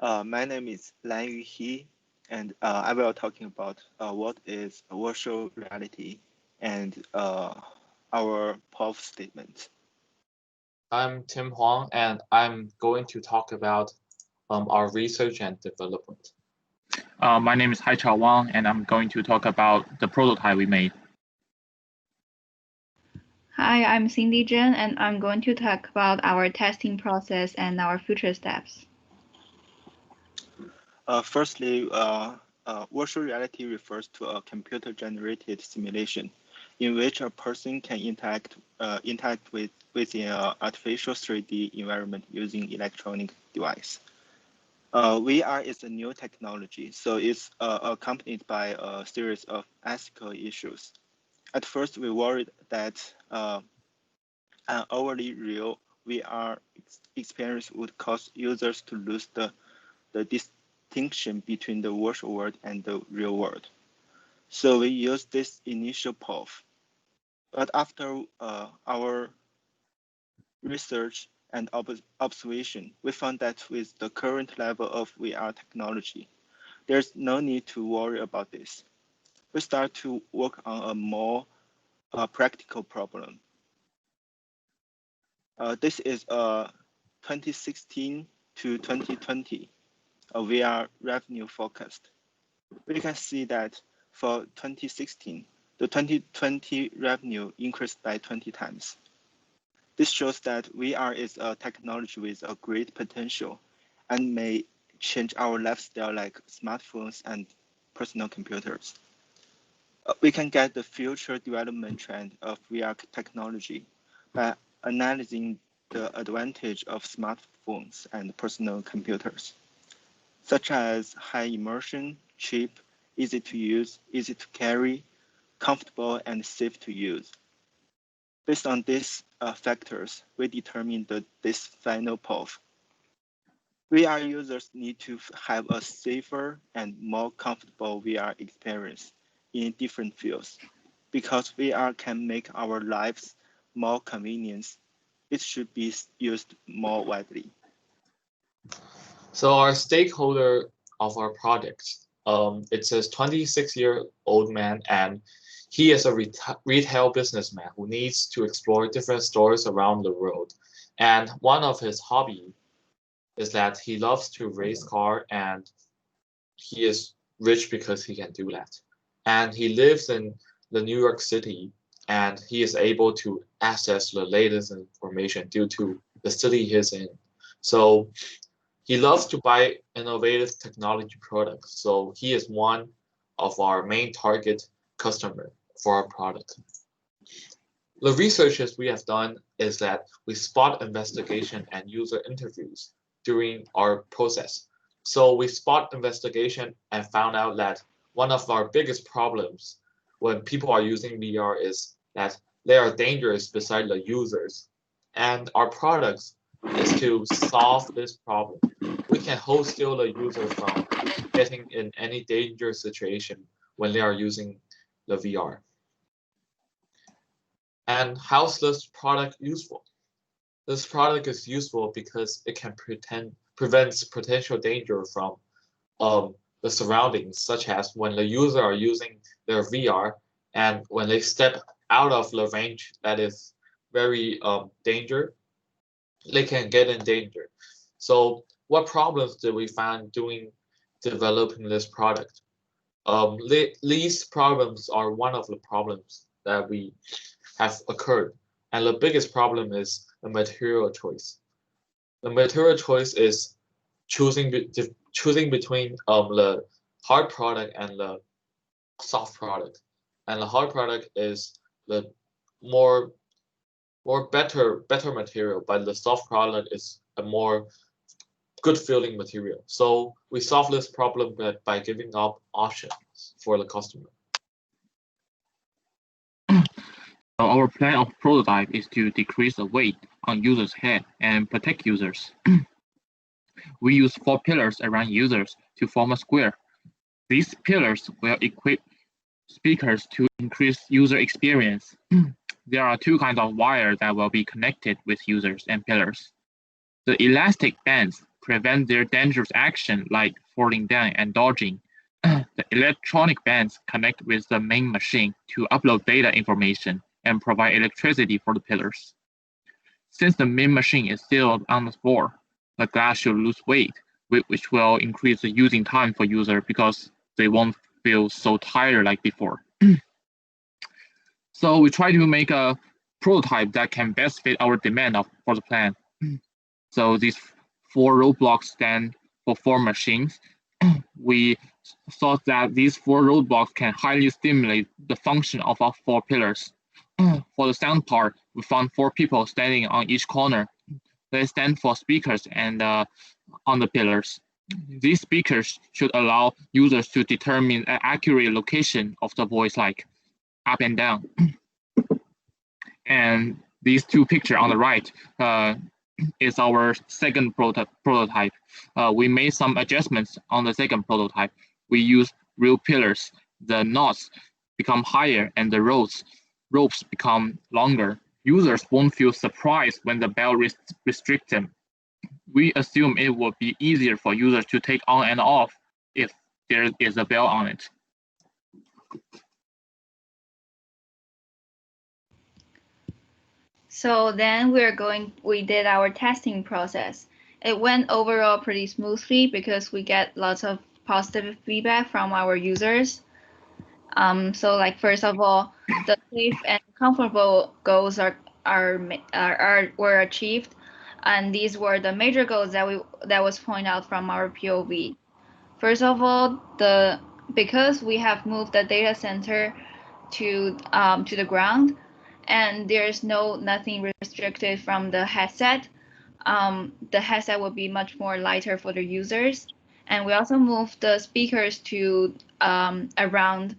My name is Lan Yuhe, and I will talking about what is virtual reality and our POV statement. I'm Tim Huang, and I'm going to talk about our research and development. My name is Haichao Wang, and I'm going to talk about the prototype we made. Hi, I'm Cindy Zhen, and I'm going to talk about our testing process and our future steps. Firstly, virtual reality refers to a computer-generated simulation in which a person can interact within an artificial 3D environment using electronic device. VR is a new technology, so it's accompanied by a series of ethical issues. At first, we worried that an overly real VR experience would cause users to lose the distinction between the virtual world and the real world. So we used this initial POV. But after our research and observation, we found that with the current level of VR technology, there's no need to worry about this. We start to work on a more practical problem. This is a 2016 to 2020 VR revenue forecast. We can see that for 2016, the 2020 revenue increased by 20 times. This shows that VR is a technology with a great potential and may change our lifestyle like smartphones and personal computers. We can get the future development trend of VR technology by analyzing the advantage of smartphones and personal computers, such as high immersion, cheap, easy to use, easy to carry, comfortable, and safe to use. Based on these factors, we determined this final POV. VR users need to have a safer and more comfortable VR experience in different fields. Because VR can make our lives more convenient, it should be used more widely. So our stakeholder of our project, it's a 26-year-old man, and he is a retail businessman who needs to explore different stores around the world. And one of his hobbies is that he loves to race car, and he is rich because he can do that. And he lives in the New York City, and he is able to access the latest information due to the city he's in. So he loves to buy innovative technology products. So he is one of our main target customer for our product. The researches we have done is that we spot investigation and user interviews during our process. So we spot investigation and found out that one of our biggest problems when people are using VR is that they are dangerous beside the users. And our products is to solve this problem. We can hold still the user from getting in any dangerous situation when they are using the VR. And how's this product useful? This product is useful because it can prevent potential danger from the surroundings, such as when the user are using their VR and when they step out of the range that is very danger, they can get in danger. So what problems did we find doing developing this product? These problems are one of the problems that we have occurred. And the biggest problem is the material choice. The material choice is choosing between the hard product and the soft product. And the hard product is the more better material, but the soft product is a more good feeling material. So we solve this problem by giving up options for the customer. Our plan of prototype is to decrease the weight on users' head and protect users. We use 4 pillars around users to form a square. These pillars will equip speakers to increase user experience. There are 2 kinds of wire that will be connected with users and pillars. The elastic bands prevent their dangerous action like falling down and dodging. The electronic bands connect with the main machine to upload data information and provide electricity for the pillars. Since the main machine is still on the floor, the glass should lose weight, which will increase the using time for user because they won't feel so tired like before. So we try to make a prototype that can best fit our demand for the plan. So these 4 roadblocks stand for 4 machines. We thought that these 4 roadblocks can highly stimulate the function of our 4 pillars. For the sound part, we found 4 people standing on each corner. They stand for speakers and on the pillars. These speakers should allow users to determine an accurate location of the voice, like up and down. And these 2 pictures on the right is our second prototype. We made some adjustments on the second prototype. We used real pillars. The knots become higher and the ropes become longer. Users won't feel surprised when the bell restricts them. We assume it will be easier for users to take on and off if there is a bell on it. So then we did our testing process. It went overall pretty smoothly because we get lots of positive feedback from our users. So like first of all, the safe and comfortable goals were achieved, and these were the major goals that was pointed out from our POV. First of all, because we have moved the data center to the ground, and there's nothing restricted from the headset. The headset will be much more lighter for the users, and we also moved the speakers to around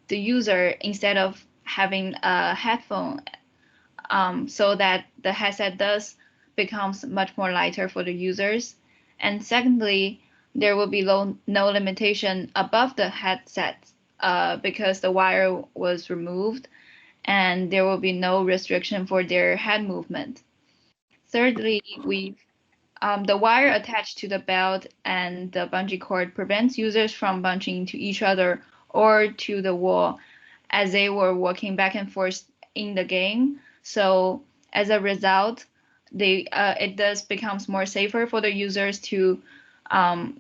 the user instead of having a headphone, so that the headset does becomes much more lighter for the users. And secondly, there will be no limitation above the headset because the wire was removed, and there will be no restriction for their head movement. Thirdly, the wire attached to the belt and the bungee cord prevents users from bunching into each other or to the wall as they were walking back and forth in the game. So as a result, it does becomes more safer for the users to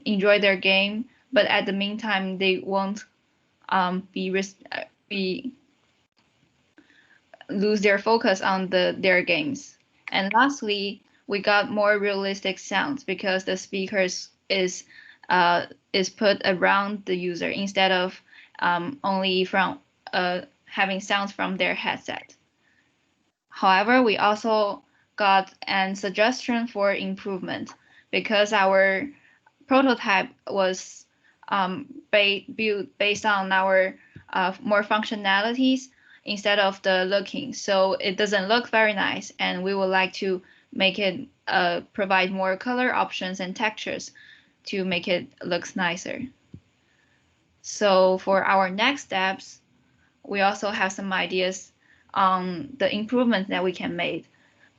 enjoy their game, but at the meantime, they won't be lose their focus on their games. And lastly, we got more realistic sounds because the speakers is put around the user instead of only from having sounds from their headset. However, we also got a suggestion for improvement because our prototype was built based on our more functionalities instead of the looking. So it doesn't look very nice, and we would like to make it provide more color options and textures to make it look nicer. So for our next steps, we also have some ideas on the improvements that we can make.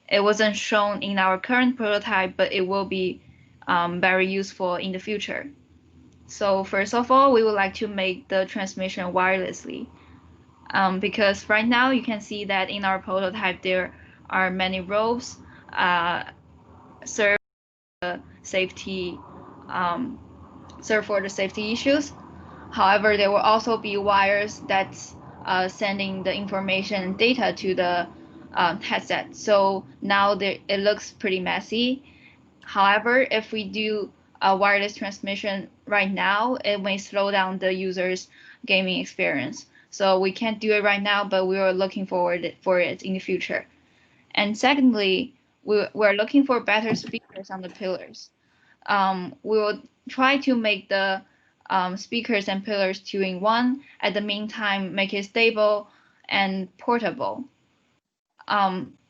It wasn't shown in our current prototype, but it will be very useful in the future. So first of all, we would like to make the transmission wirelessly. Because right now you can see that in our prototype there are many ropes serve the safety issues. However, there will also be wires that's sending the information and data to the headset. So now it looks pretty messy. However, if we do a wireless transmission right now, it may slow down the user's gaming experience. So we can't do it right now, but we are looking forward for it in the future. And secondly, we're looking for better speakers on the pillars. We will try to make the speakers and pillars 2-in-1. At the meantime, make it stable and portable.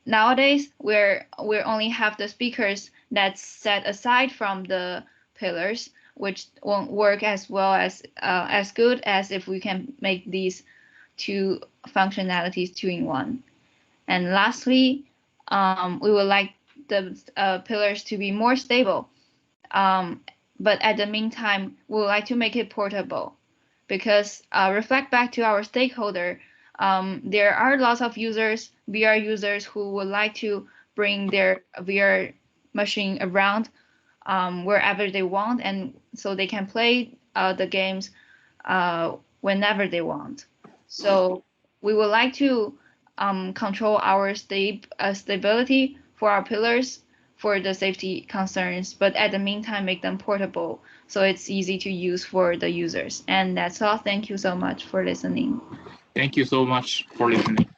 Nowadays, we only have the speakers that's set aside from the pillars, which won't work as well as good as if we can make these 2 functionalities 2-in-1. And lastly, we would like the pillars to be more stable. But at the meantime, we would like to make it portable because reflect back to our stakeholder, there are lots of users, VR users, who would like to bring their VR machine around wherever they want, and so they can play the games whenever they want. So we would like to control our stability for our pillars for the safety concerns, but at the meantime make them portable so it's easy to use for the users. And that's all. Thank you so much for listening. Thank you so much for listening.